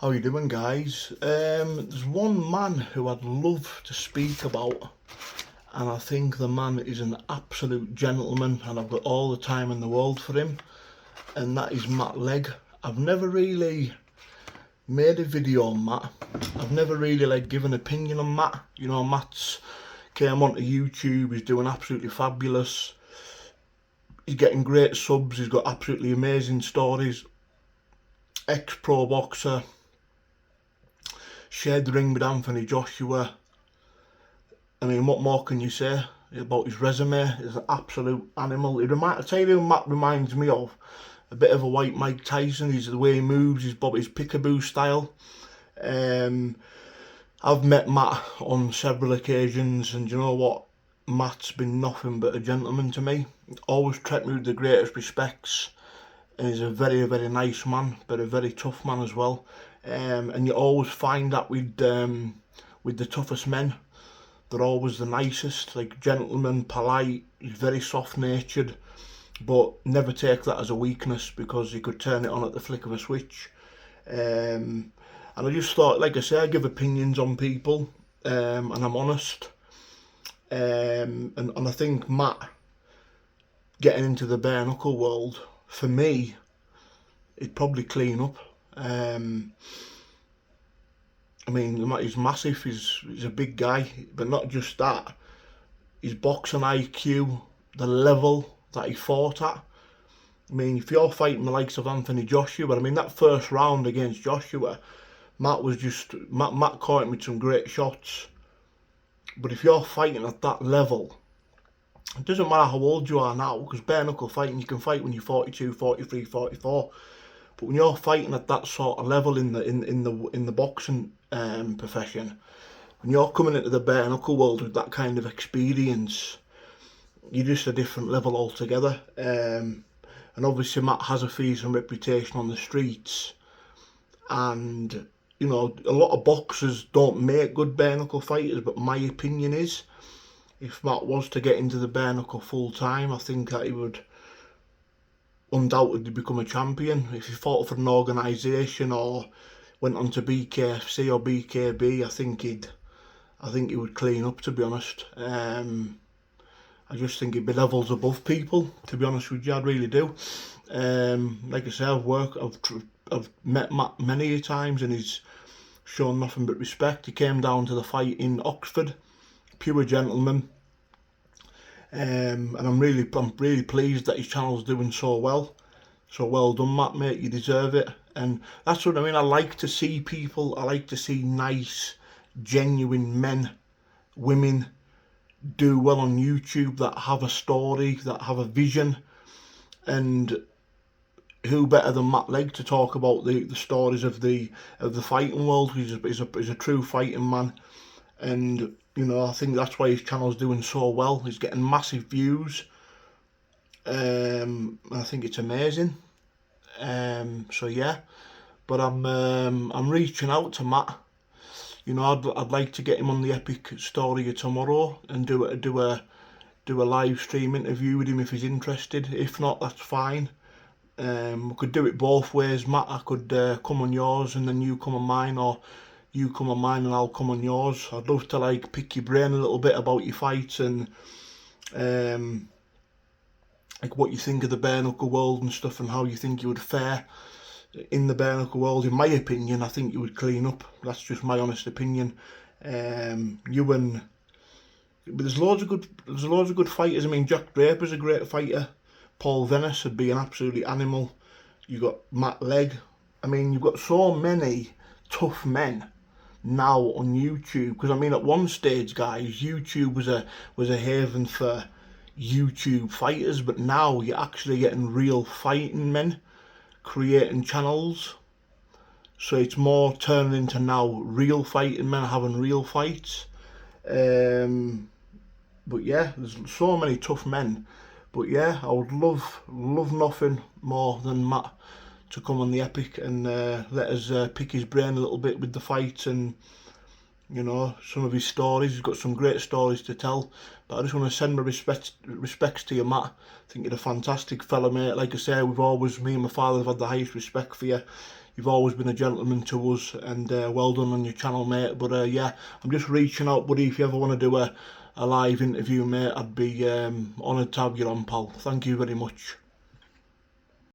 How you doing, guys? There's one man who I'd love to speak about, and I think the man is an absolute gentleman, and I've got all the time in the world for him, and that is Legg. I've never really made a video on Matt. I've never really given an opinion on Matt. You know, Matt's came onto YouTube. He's doing absolutely fabulous. He's getting great subs. He's got absolutely amazing stories. Ex-pro boxer. Shared the ring with Anthony Joshua. I mean, what more can you say about his resume? He's an absolute animal. I tell you who Matt reminds me of. A bit of a white Mike Tyson. He's the way he moves, his peekaboo style. I've met Matt on several occasions, and you know what? Matt's been nothing but a gentleman to me. Always treated me with the greatest respects. And he's a very, very nice man, but a very tough man as well. And you always find that with the toughest men, they're always the nicest, like gentleman, polite. He's very soft-natured, but never take that as a weakness, because he could turn it on at the flick of a switch. And I just thought, like I say, I give opinions on people, and I'm honest. And I think Matt getting into the bare knuckle world, for me, he'd probably clean up. I mean, he's massive, he's a big guy, but not just that, his boxing IQ, the level that he fought at. I mean, if you're fighting the likes of Anthony Joshua, I mean, that first round against Joshua, Matt caught him with some great shots. But if you're fighting at that level, it doesn't matter how old you are now, because bare knuckle fighting, you can fight when you're 42, 43, 44. But when you're fighting at that sort of level in the boxing profession, when you're coming into the bare knuckle world with that kind of experience, you're just a different level altogether. And obviously Matt has a decent reputation on the streets, and you know, a lot of boxers don't make good bare knuckle fighters, but my opinion is, if Matt was to get into the bare knuckle full time, I think that he would undoubtedly become a champion. If he fought for an organisation or went on to BKFC or BKB, I think he would clean up, to be honest. I just think he'd be levels above people, to be honest with you. I really do. Like I say, I've met Matt many times, and he's shown nothing but respect. He came down to the fight in Oxford, pure gentleman. And I'm really pleased that his channel's doing so well. So well done, Matt, mate. You deserve it. And that's what I mean. I like to see people. I like to see nice, genuine men, women do well on YouTube, that have a story, that have a vision. And who better than Matt Legg to talk about the stories of the fighting world? He's a true fighting man. And you know, I think that's why his channel's doing so well. He's getting massive views. I think it's amazing. So yeah, but I'm reaching out to Matt. You know, I'd like to get him on the Epic Story tomorrow and do a live stream interview with him if he's interested. If not, that's fine. We could do it both ways, Matt. I could come on yours and then you come on mine, or you come on mine and I'll come on yours. I'd love to pick your brain a little bit about your fights, and what you think of the bare knuckle world and stuff, and how you think you would fare in the bare knuckle world. In my opinion, I think you would clean up. That's just my honest opinion. But there's loads of good fighters. I mean, Jack Draper's a great fighter. Paul Venice would be an absolutely animal. You got Matt Legg. I mean, you've got so many tough men now on YouTube, because I mean, at one stage, guys, YouTube was a haven for YouTube fighters, but now you're actually getting real fighting men creating channels. So it's more turning into now real fighting men having real fights. But yeah, there's so many tough men. But yeah, I would love nothing more than Matt to come on the Epic and let us pick his brain a little bit with the fights, and you know, some of his stories. He's got some great stories to tell. But I just want to send my respects to you, Matt. I think you're a fantastic fella, mate. Like I say, me and my father have had the highest respect for you. You've always been a gentleman to us, and well done on your channel, mate. But yeah, I'm just reaching out, buddy. If you ever want to do a live interview, mate, I'd be honoured to have you on, pal. Thank you very much.